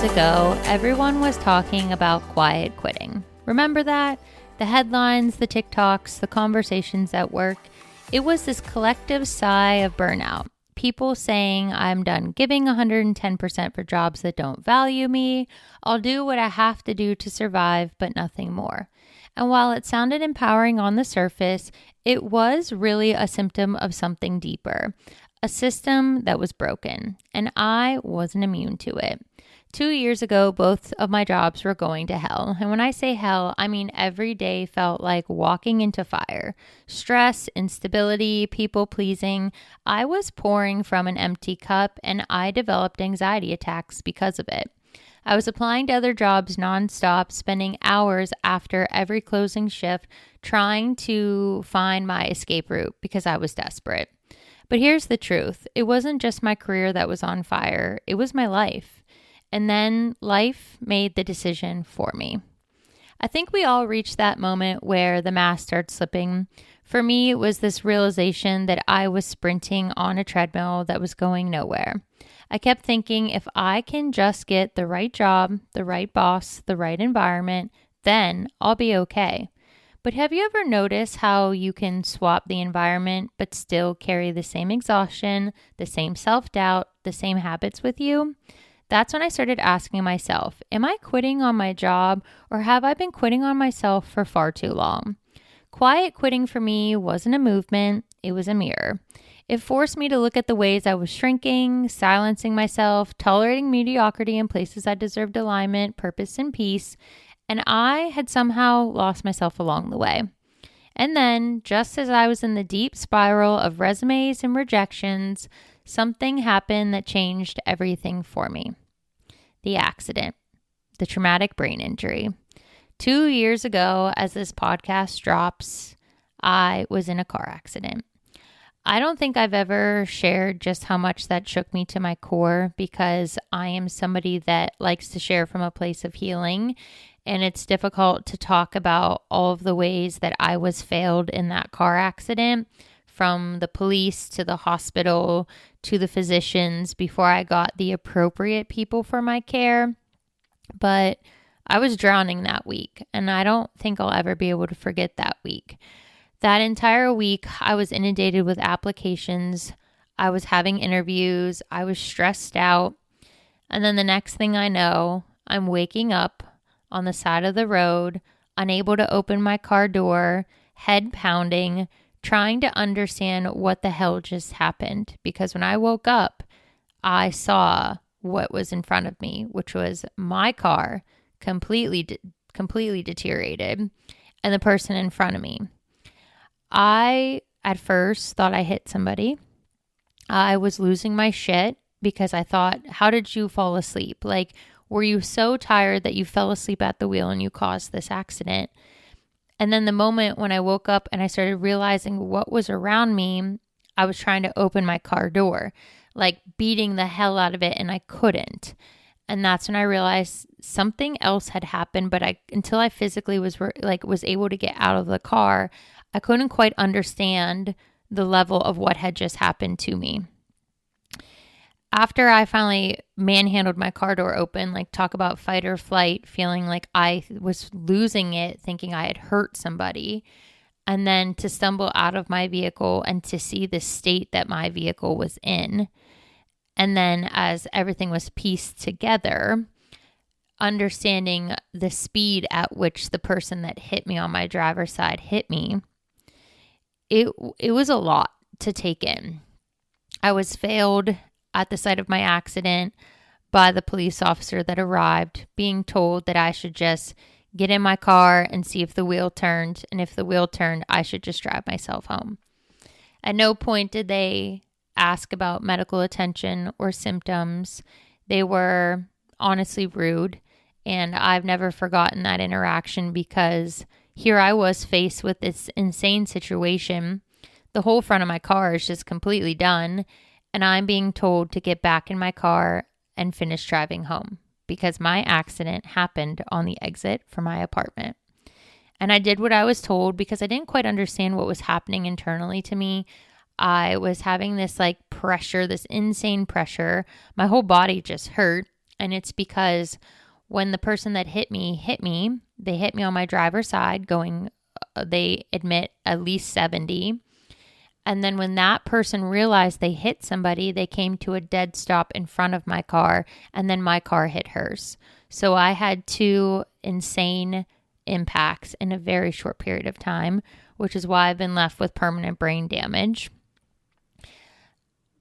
ago, everyone was talking about quiet quitting. Remember that? The headlines, the TikToks, the conversations at work. It was this collective sigh of burnout. People saying, I'm done giving 110% for jobs that don't value me. I'll do what I have to do to survive, but nothing more. And while it sounded empowering on the surface, it was really a symptom of something deeper. A system that was broken, and I wasn't immune to it. 2 years ago, both of my jobs were going to hell. And when I say hell, I mean every day felt like walking into fire. Stress, instability, people pleasing. I was pouring from an empty cup, and I developed anxiety attacks because of it. I was applying to other jobs nonstop, spending hours after every closing shift trying to find my escape route because I was desperate. But here's the truth. It wasn't just my career that was on fire. It was my life. And then life made the decision for me. I think we all reached that moment where the mask started slipping. For me, it was this realization that I was sprinting on a treadmill that was going nowhere. I kept thinking, if I can just get the right job, the right boss, the right environment, then I'll be okay. But have you ever noticed how you can swap the environment but still carry the same exhaustion, the same self-doubt, the same habits with you? That's when I started asking myself, am I quitting on my job, or have I been quitting on myself for far too long? Quiet quitting for me wasn't a movement, it was a mirror. It forced me to look at the ways I was shrinking, silencing myself, tolerating mediocrity in places I deserved alignment, purpose, and peace, and I had somehow lost myself along the way. And then, just as I was in the deep spiral of resumes and rejections, something happened that changed everything for me. The accident, the traumatic brain injury. 2 years ago, as this podcast drops, I was in a car accident. I don't think I've ever shared just how much that shook me to my core, because I am somebody that likes to share from a place of healing. And it's difficult to talk about all of the ways that I was failed in that car accident, from the police to the hospital to the physicians, before I got the appropriate people for my care. But I was drowning that week, and I don't think I'll ever be able to forget that week. That entire week, I was inundated with applications. I was having interviews. I was stressed out. And then the next thing I know, I'm waking up on the side of the road, unable to open my car door, head pounding, trying to understand what the hell just happened. Because when I woke up, I saw what was in front of me, which was my car completely deteriorated, and the person in front of me. I, at first, thought I hit somebody. I was losing my shit because I thought, how did you fall asleep? Like, were you so tired that you fell asleep at the wheel and you caused this accident? And then the moment when I woke up and I started realizing what was around me, I was trying to open my car door, like beating the hell out of it, and I couldn't. And that's when I realized something else had happened, but until I physically was able to get out of the car, I couldn't quite understand the level of what had just happened to me. After I finally manhandled my car door open, like, talk about fight or flight, feeling like I was losing it, thinking I had hurt somebody, and then to stumble out of my vehicle and to see the state that my vehicle was in. And then as everything was pieced together, understanding the speed at which the person that hit me on my driver's side hit me, it was a lot to take in. I was failed at the site of my accident by the police officer that arrived, being told that I should just get in my car and see if the wheel turned, and if the wheel turned, I should just drive myself home. At no point did they ask about medical attention or symptoms. They were honestly rude, and I've never forgotten that interaction, because here I was faced with this insane situation. The whole front of my car is just completely done, and I'm being told to get back in my car and finish driving home, because my accident happened on the exit from my apartment. And I did what I was told because I didn't quite understand what was happening internally to me. I was having this pressure, this insane pressure. My whole body just hurt. And it's because when the person that hit me, they hit me on my driver's side going, they admit at least 70. And then when that person realized they hit somebody, they came to a dead stop in front of my car, and then my car hit hers. So I had two insane impacts in a very short period of time, which is why I've been left with permanent brain damage.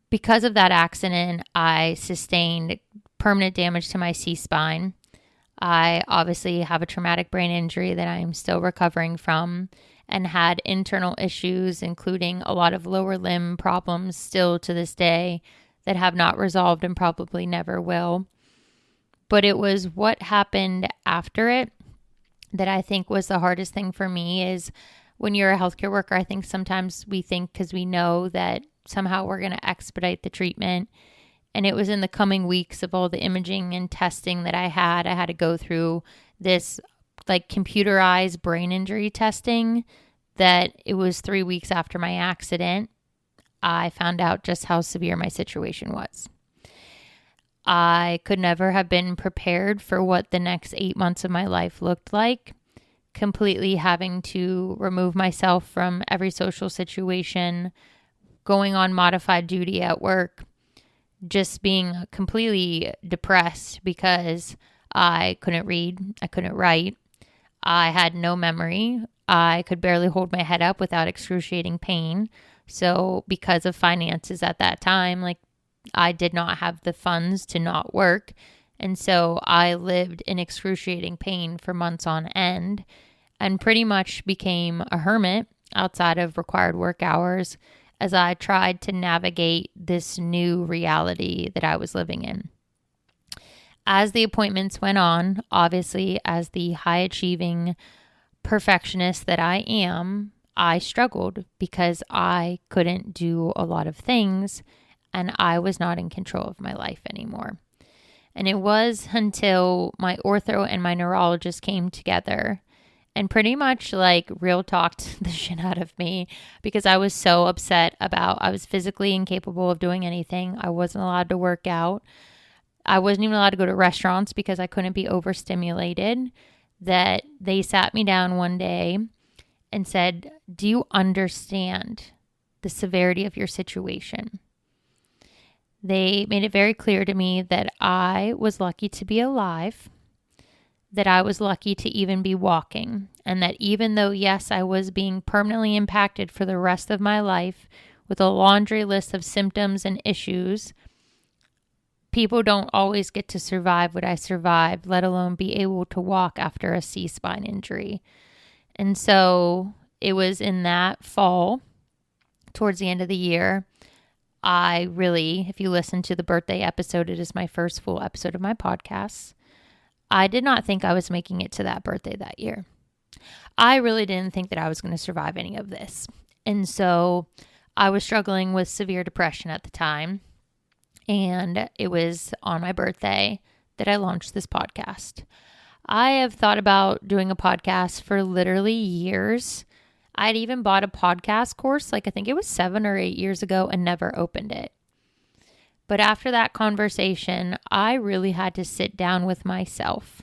Because of that accident, I sustained permanent damage to my C-spine. I obviously have a traumatic brain injury that I am still recovering from, and had internal issues, including a lot of lower limb problems still to this day that have not resolved and probably never will. But it was what happened after it that I think was the hardest thing for me. Is when you're a healthcare worker, I think sometimes we think because we know that somehow we're going to expedite the treatment. And it was in the coming weeks of all the imaging and testing that I had to go through this like computerized brain injury testing, that it was 3 weeks after my accident, I found out just how severe my situation was. I could never have been prepared for what the next 8 months of my life looked like, completely having to remove myself from every social situation, going on modified duty at work, just being completely depressed because I couldn't read, I couldn't write, I had no memory, I could barely hold my head up without excruciating pain. So because of finances at that time, like I did not have the funds to not work. And so I lived in excruciating pain for months on end and pretty much became a hermit outside of required work hours as I tried to navigate this new reality that I was living in. As the appointments went on, obviously, as the high achieving perfectionist that I am, I struggled because I couldn't do a lot of things and I was not in control of my life anymore. And it was until my ortho and my neurologist came together and pretty much like real talked the shit out of me because I was so upset about, I was physically incapable of doing anything. I wasn't allowed to work out. I wasn't even allowed to go to restaurants because I couldn't be overstimulated. That they sat me down one day and said, "Do you understand the severity of your situation?" They made it very clear to me that I was lucky to be alive, that I was lucky to even be walking, and that even though, yes, I was being permanently impacted for the rest of my life with a laundry list of symptoms and issues, people don't always get to survive what I survived, let alone be able to walk after a C-spine injury. And so it was in that fall, towards the end of the year, I really, if you listen to the birthday episode, it is my first full episode of my podcast. I did not think I was making it to that birthday that year. I really didn't think that I was going to survive any of this. And so I was struggling with severe depression at the time. And it was on my birthday that I launched this podcast. I have thought about doing a podcast for literally years. I'd even bought a podcast course, like I think it was 7 or 8 years ago, and never opened it. But after that conversation, I really had to sit down with myself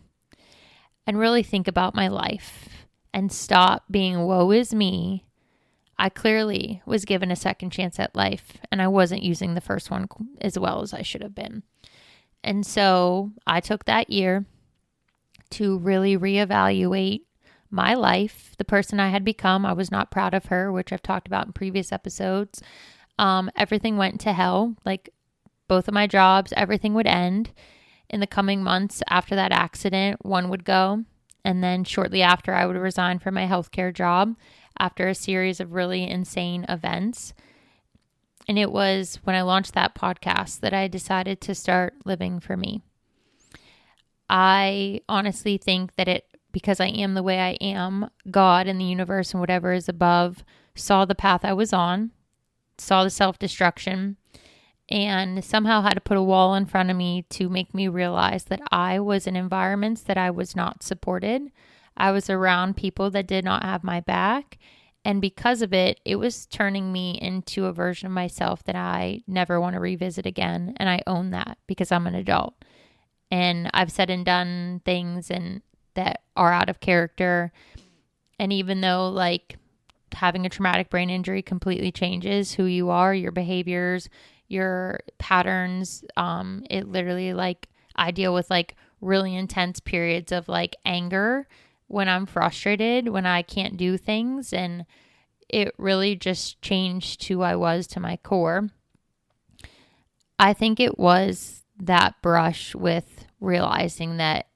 and really think about my life and stop being woe is me. I clearly was given a second chance at life, and I wasn't using the first one as well as I should have been. And so I took that year to really reevaluate my life, the person I had become. I was not proud of her, which I've talked about in previous episodes. Everything went to hell. Like both of my jobs, everything would end. In the coming months after that accident, one would go. And then shortly after, I would resign from my healthcare job after a series of really insane events. And it was when I launched that podcast that I decided to start living for me. I honestly think that because I am the way I am, God and the universe and whatever is above saw the path I was on, saw the self-destruction, and somehow had to put a wall in front of me to make me realize that I was in environments that I was not supported. I was around people that did not have my back. And because of it, it was turning me into a version of myself that I never want to revisit again. And I own that because I'm an adult. and I've said and done things and that are out of character. And even though like having a traumatic brain injury completely changes who you are, your behaviors, your patterns, it literally like I deal with like really intense periods of like anger when I'm frustrated, when I can't do things, and it really just changed who I was to my core. I think it was that brush with realizing that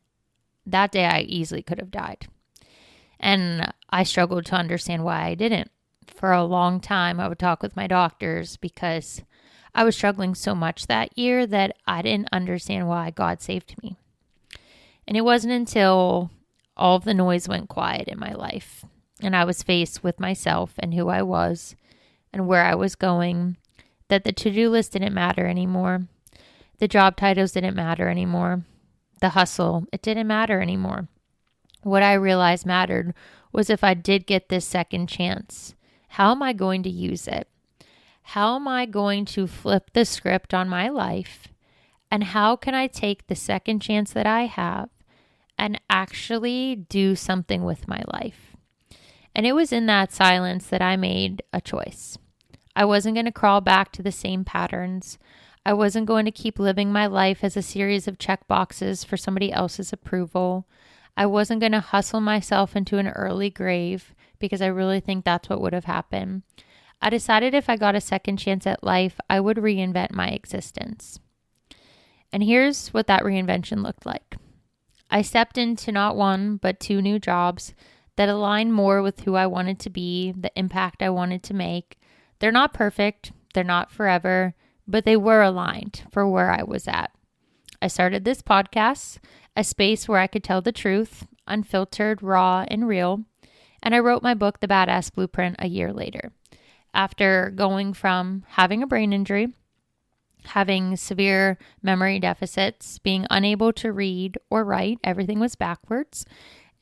day I easily could have died. And I struggled to understand why I didn't. For a long time, I would talk with my doctors because I was struggling so much that year that I didn't understand why God saved me. And it wasn't until all of the noise went quiet in my life and I was faced with myself and who I was and where I was going that the to-do list didn't matter anymore. The job titles didn't matter anymore. The hustle, it didn't matter anymore. What I realized mattered was if I did get this second chance, how am I going to use it? How am I going to flip the script on my life? And how can I take the second chance that I have and actually do something with my life? And it was in that silence that I made a choice. I wasn't going to crawl back to the same patterns. I wasn't going to keep living my life as a series of check boxes for somebody else's approval. I wasn't going to hustle myself into an early grave because I really think that's what would have happened. I decided if I got a second chance at life, I would reinvent my existence. And here's what that reinvention looked like. I stepped into not one, but 2 new jobs that align more with who I wanted to be, the impact I wanted to make. They're not perfect, they're not forever, but they were aligned for where I was at. I started this podcast, a space where I could tell the truth, unfiltered, raw, and real. And I wrote my book, The Badass Blueprint, a year later. After going from having a brain injury, having severe memory deficits, being unable to read or write, everything was backwards.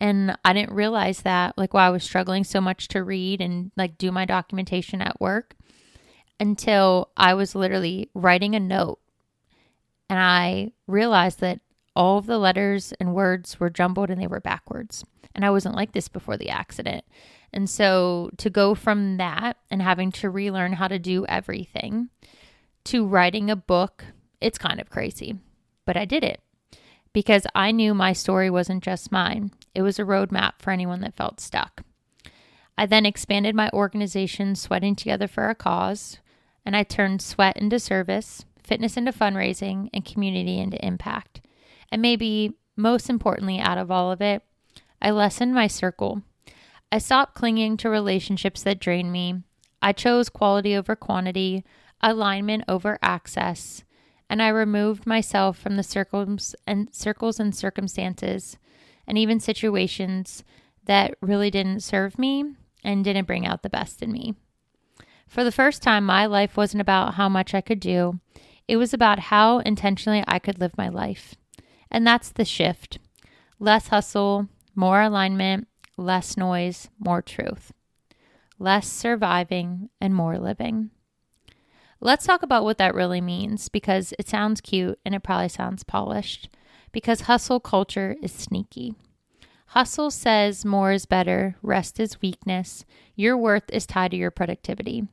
And I didn't realize that, like, while I was struggling so much to read and like do my documentation at work, until I was literally writing a note. And I realized that all of the letters and words were jumbled and they were backwards. And I wasn't like this before the accident. And so to go from that and having to relearn how to do everything to writing a book, it's kind of crazy. But I did it because I knew my story wasn't just mine. It was a roadmap for anyone that felt stuck. I then expanded my organization, Sweating Together for a Cause, and I turned sweat into service, fitness into fundraising, and community into impact. And maybe most importantly out of all of it, I lessened my circle. I stopped clinging to relationships that drained me. I chose quality over quantity, alignment over access, and I removed myself from the circles and circumstances and even situations that really didn't serve me and didn't bring out the best in me. For the first time, my life wasn't about how much I could do. It was about how intentionally I could live my life. And that's the shift. Less hustle, more alignment, less noise, more truth. Less surviving and more living. Let's talk about what that really means, because it sounds cute and it probably sounds polished, because hustle culture is sneaky. Hustle says more is better, rest is weakness, your worth is tied to your productivity.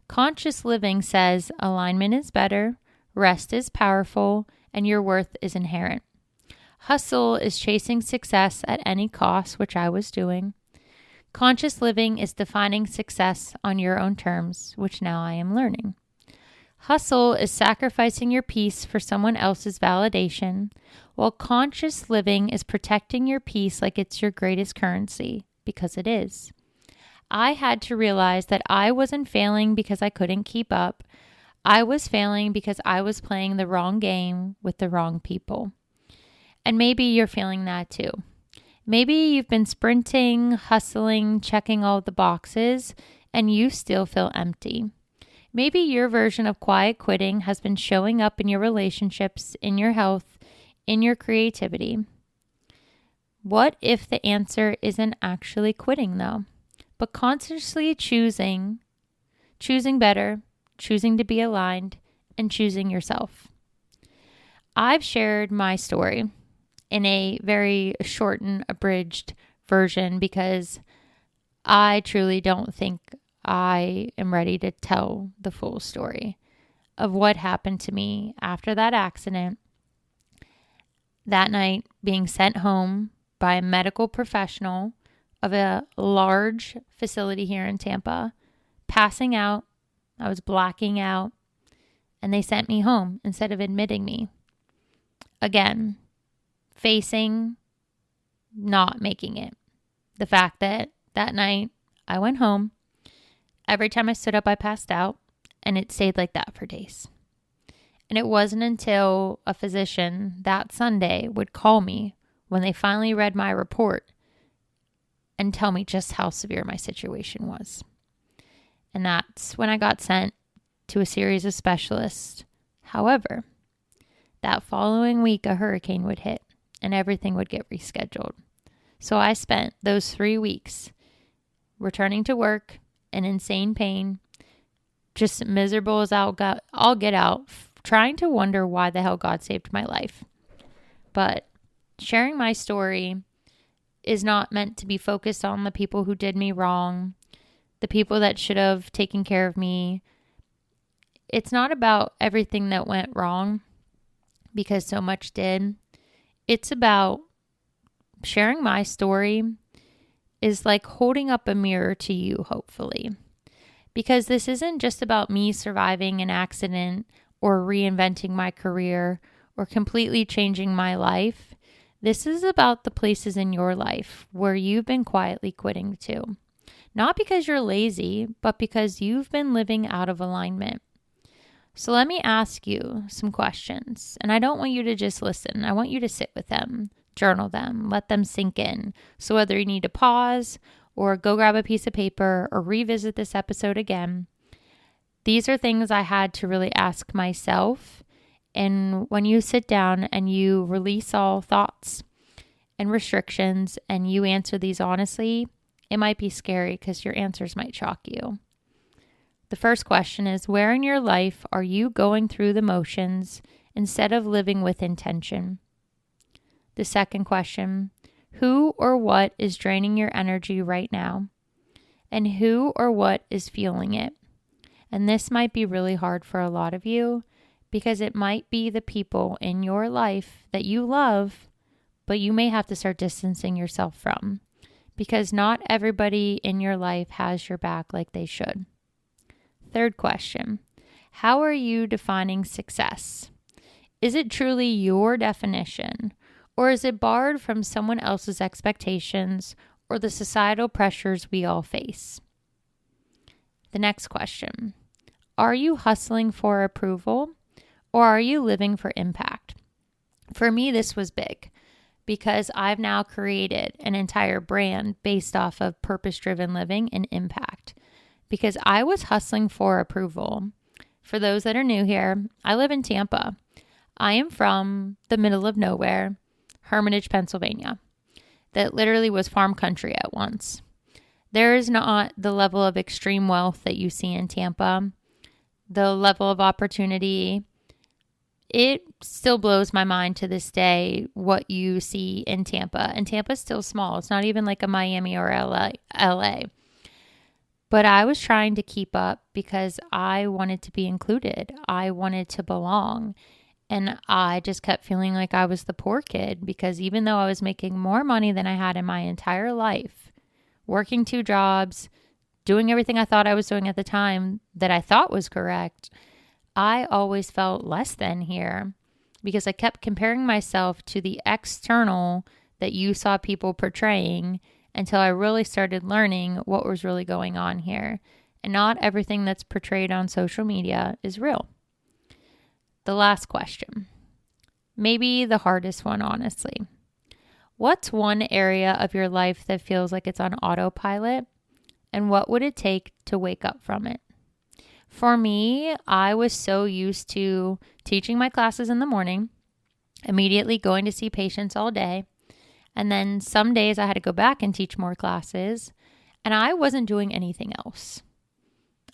Conscious living says alignment is better, rest is powerful, and your worth is inherent. Hustle is chasing success at any cost, which I was doing. Conscious living is defining success on your own terms, which now I am learning. Hustle is sacrificing your peace for someone else's validation, while conscious living is protecting your peace like it's your greatest currency, because it is. I had to realize that I wasn't failing because I couldn't keep up. I was failing because I was playing the wrong game with the wrong people. And maybe you're feeling that too. Maybe you've been sprinting, hustling, checking all the boxes, and you still feel empty. Maybe your version of quiet quitting has been showing up in your relationships, in your health, in your creativity. What if the answer isn't actually quitting though, but consciously choosing better, choosing to be aligned, and choosing yourself? I've shared my story in a very short and abridged version because I truly don't think I am ready to tell the full story of what happened to me after that accident. That night, being sent home by a medical professional of a large facility here in Tampa, passing out, I was blacking out, and they sent me home instead of admitting me. Again, facing not making it. The fact that night I went home, every time I stood up, I passed out, and it stayed like that for days. And it wasn't until a physician that Sunday would call me when they finally read my report and tell me just how severe my situation was. And that's when I got sent to a series of specialists. However, that following week, a hurricane would hit and everything would get rescheduled. So I spent those 3 weeks returning to work in insane pain, just miserable as I'll get out, trying to wonder why the hell God saved my life. But sharing my story is not meant to be focused on the people who did me wrong, the people that should have taken care of me. It's not about everything that went wrong, because so much did. It's about sharing my story is like holding up a mirror to you, hopefully. Because this isn't just about me surviving an accident or reinventing my career or completely changing my life. This is about the places in your life where you've been quietly quitting to. Not because you're lazy, but because you've been living out of alignment. So let me ask you some questions. And I don't want you to just listen. I want you to sit with them, journal them, let them sink in. So whether you need to pause or go grab a piece of paper or revisit this episode again, these are things I had to really ask myself. And when you sit down and you release all thoughts and restrictions and you answer these honestly, it might be scary because your answers might shock you. The first question is, where in your life are you going through the motions instead of living with intention? The second question, who or what is draining your energy right now? And who or what is fueling it? And this might be really hard for a lot of you because it might be the people in your life that you love, but you may have to start distancing yourself from because not everybody in your life has your back like they should. Third question, how are you defining success? Is it truly your definition, or is it borrowed from someone else's expectations or the societal pressures we all face? The next question, are you hustling for approval, or are you living for impact? For me, this was big because I've now created an entire brand based off of purpose-driven living and impact. Because I was hustling for approval. For those that are new here, I live in Tampa. I am from the middle of nowhere, Hermitage, Pennsylvania, that literally was farm country at once. There is not the level of extreme wealth that you see in Tampa, the level of opportunity. It still blows my mind to this day what you see in Tampa. And Tampa's still small. It's not even like a Miami or LA. But I was trying to keep up because I wanted to be included. I wanted to belong. And I just kept feeling like I was the poor kid because even though I was making more money than I had in my entire life, working 2 jobs, doing everything I thought I was doing at the time that I thought was correct, I always felt less than here because I kept comparing myself to the external that you saw people portraying until I really started learning what was really going on here. And not everything that's portrayed on social media is real. The last question, maybe the hardest one, honestly. What's one area of your life that feels like it's on autopilot? And what would it take to wake up from it? For me, I was so used to teaching my classes in the morning, immediately going to see patients all day. And then some days I had to go back and teach more classes, and I wasn't doing anything else.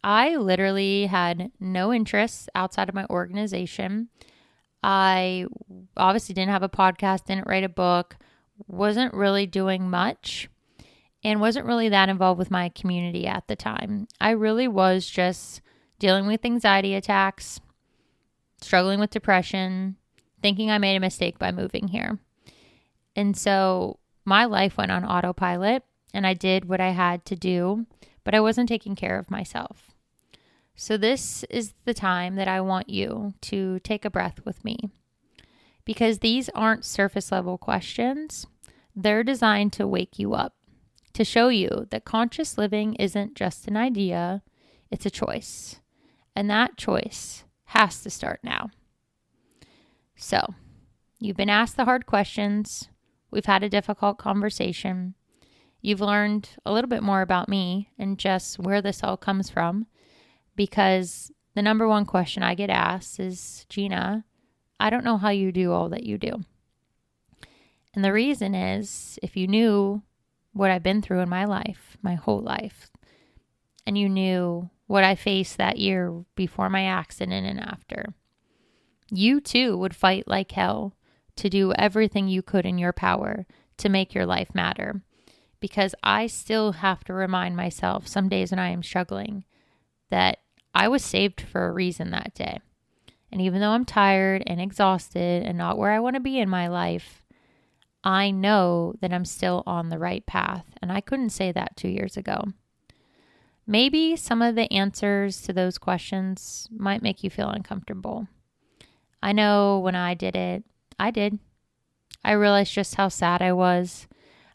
I literally had no interests outside of my organization. I obviously didn't have a podcast, didn't write a book, wasn't really doing much, and wasn't really that involved with my community at the time. I really was just dealing with anxiety attacks, struggling with depression, thinking I made a mistake by moving here. And so my life went on autopilot, and I did what I had to do, but I wasn't taking care of myself. So this is the time that I want you to take a breath with me, because these aren't surface level questions. They're designed to wake you up, to show you that conscious living isn't just an idea, it's a choice. And that choice has to start now. So, you've been asked the hard questions. We've had a difficult conversation. You've learned a little bit more about me and just where this all comes from. Because the number one question I get asked is, Gina, I don't know how you do all that you do. And the reason is, if you knew what I've been through in my life, my whole life, and you knew what I faced that year before my accident and after, you too would fight like hell to do everything you could in your power to make your life matter. Because I still have to remind myself some days when I am struggling that I was saved for a reason that day. And even though I'm tired and exhausted and not where I want to be in my life, I know that I'm still on the right path. And I couldn't say that 2 years ago. Maybe some of the answers to those questions might make you feel uncomfortable. I know when I did it, I did. I realized just how sad I was.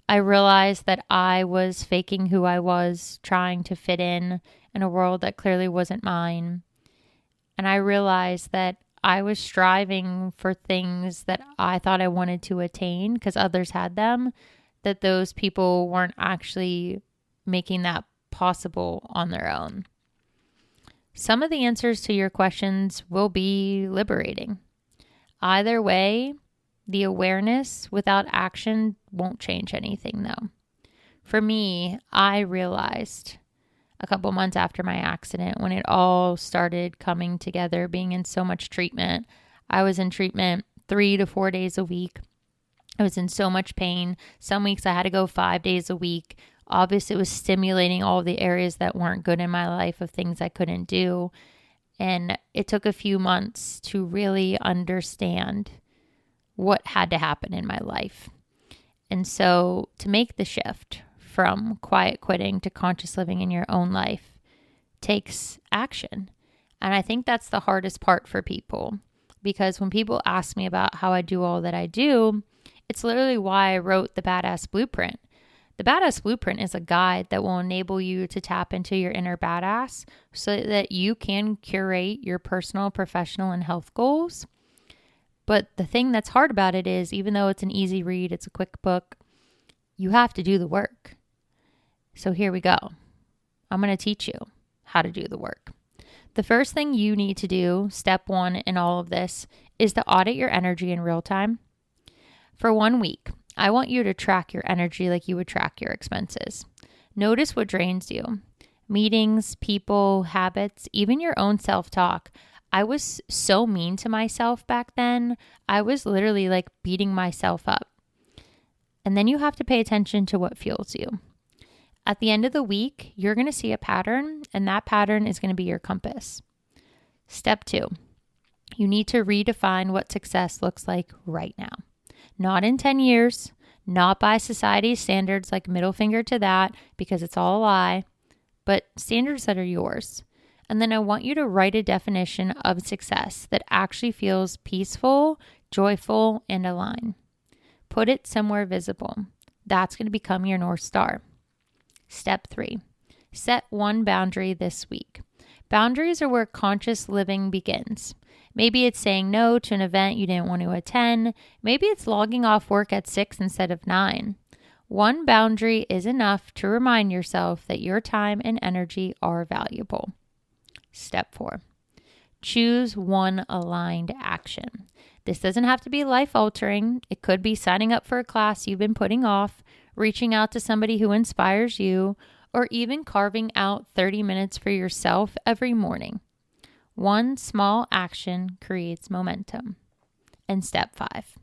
I realized that I was faking who I was, trying to fit in a world that clearly wasn't mine. And I realized that I was striving for things that I thought I wanted to attain because others had them, that those people weren't actually making that possible on their own. Some of the answers to your questions will be liberating. Either way, the awareness without action won't change anything though. For me, I realized a couple months after my accident, when it all started coming together, being in so much treatment. I was in treatment 3 to 4 days a week. I was in so much pain. Some weeks I had to go 5 days a week. Obviously, it was stimulating all the areas that weren't good in my life of things I couldn't do. And it took a few months to really understand what had to happen in my life. And so to make the shift from quiet quitting to conscious living in your own life takes action. And I think that's the hardest part for people, because when people ask me about how I do all that I do, it's literally why I wrote the Badass Blueprint. The Badass Blueprint is a guide that will enable you to tap into your inner badass so that you can curate your personal, professional, and health goals. But the thing that's hard about it is, even though it's an easy read, it's a quick book, you have to do the work. So here we go. I'm going to teach you how to do the work. The first thing you need to do, step one in all of this, is to audit your energy in real time. For 1 week, I want you to track your energy like you would track your expenses. Notice what drains you. Meetings, people, habits, even your own self-talk. I was so mean to myself back then. I was literally like beating myself up. And then you have to pay attention to what fuels you. At the end of the week, you're going to see a pattern, and that pattern is going to be your compass. Step 2, you need to redefine what success looks like right now. Not in 10 years, not by society's standards, like middle finger to that, because it's all a lie, but standards that are yours. And then I want you to write a definition of success that actually feels peaceful, joyful, and aligned. Put it somewhere visible. That's going to become your North Star. Step 3, set one boundary this week. Boundaries are where conscious living begins. Maybe it's saying no to an event you didn't want to attend. Maybe it's logging off work at 6 instead of 9. One boundary is enough to remind yourself that your time and energy are valuable. Step 4, choose one aligned action. This doesn't have to be life-altering. It could be signing up for a class you've been putting off, reaching out to somebody who inspires you, or even carving out 30 minutes for yourself every morning. One small action creates momentum. And step 5,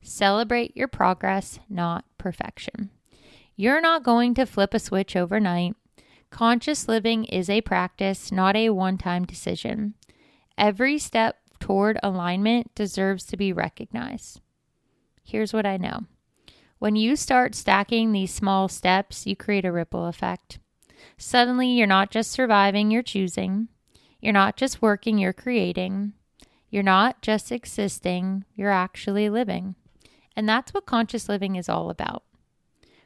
celebrate your progress, not perfection. You're not going to flip a switch overnight. Conscious living is a practice, not a one-time decision. Every step toward alignment deserves to be recognized. Here's what I know. When you start stacking these small steps, you create a ripple effect. Suddenly, you're not just surviving, you're choosing. You're not just working, you're creating. You're not just existing, you're actually living. And that's what conscious living is all about.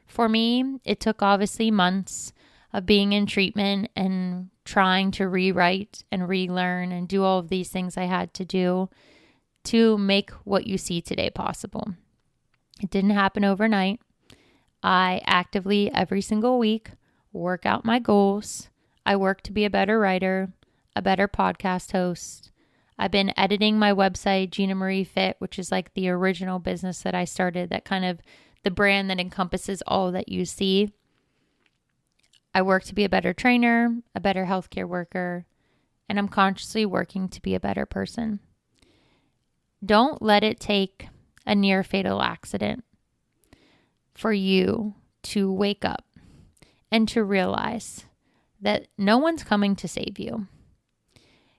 For me, it took obviously months of being in treatment and trying to rewrite and relearn and do all of these things I had to do to make what you see today possible. It didn't happen overnight. I actively, every single week, work out my goals. I work to be a better writer, a better podcast host. I've been editing my website, Gina Marie Fit, which is like the original business that I started, that kind of the brand that encompasses all that you see. I work to be a better trainer, a better healthcare worker, and I'm consciously working to be a better person. Don't let it take a near fatal accident for you to wake up and to realize that no one's coming to save you.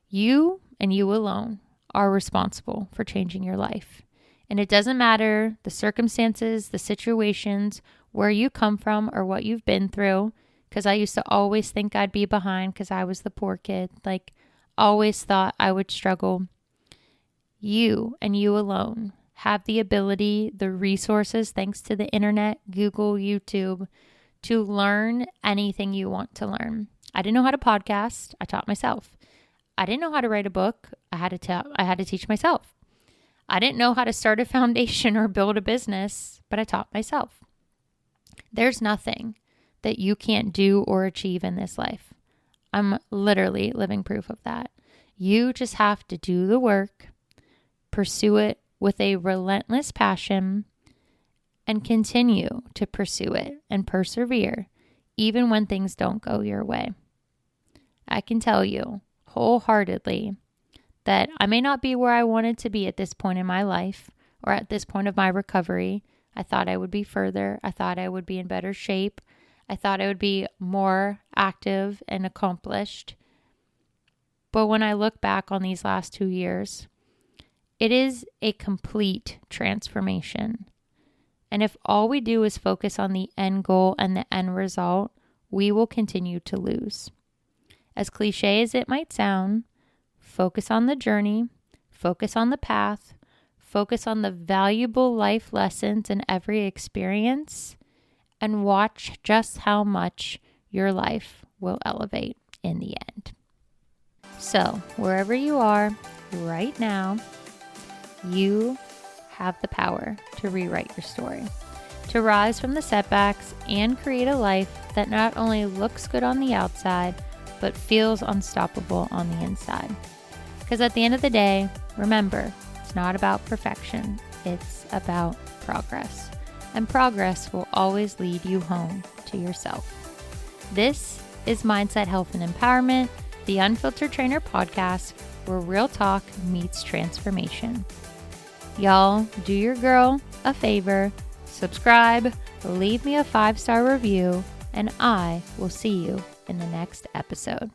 You and you alone are responsible for changing your life. And it doesn't matter the circumstances, the situations, where you come from or what you've been through. Because I used to always think I'd be behind because I was the poor kid. Like, always thought I would struggle. You and you alone have the ability, the resources, thanks to the internet, Google, YouTube, to learn anything you want to learn. I didn't know how to podcast. I taught myself. I didn't know how to write a book. I had to teach myself. I didn't know how to start a foundation or build a business, but I taught myself. There's nothing that you can't do or achieve in this life. I'm literally living proof of that. You just have to do the work, pursue it with a relentless passion, and continue to pursue it and persevere even when things don't go your way. I can tell you wholeheartedly that I may not be where I wanted to be at this point in my life or at this point of my recovery. I thought I would be further. I thought I would be in better shape. I thought I would be more active and accomplished. But when I look back on these last 2 years, it is a complete transformation. And if all we do is focus on the end goal and the end result, we will continue to lose. As cliche as it might sound, focus on the journey, focus on the path, focus on the valuable life lessons in every experience, and watch just how much your life will elevate in the end. So, wherever you are right now, you have the power to rewrite your story, to rise from the setbacks and create a life that not only looks good on the outside, but feels unstoppable on the inside. Because at the end of the day, remember, it's not about perfection, it's about progress. And progress will always lead you home to yourself. This is Mindset, Health, and Empowerment, the Unfiltered Trainer podcast, where real talk meets transformation. Y'all, do your girl a favor, subscribe, leave me a 5-star review, and I will see you in the next episode.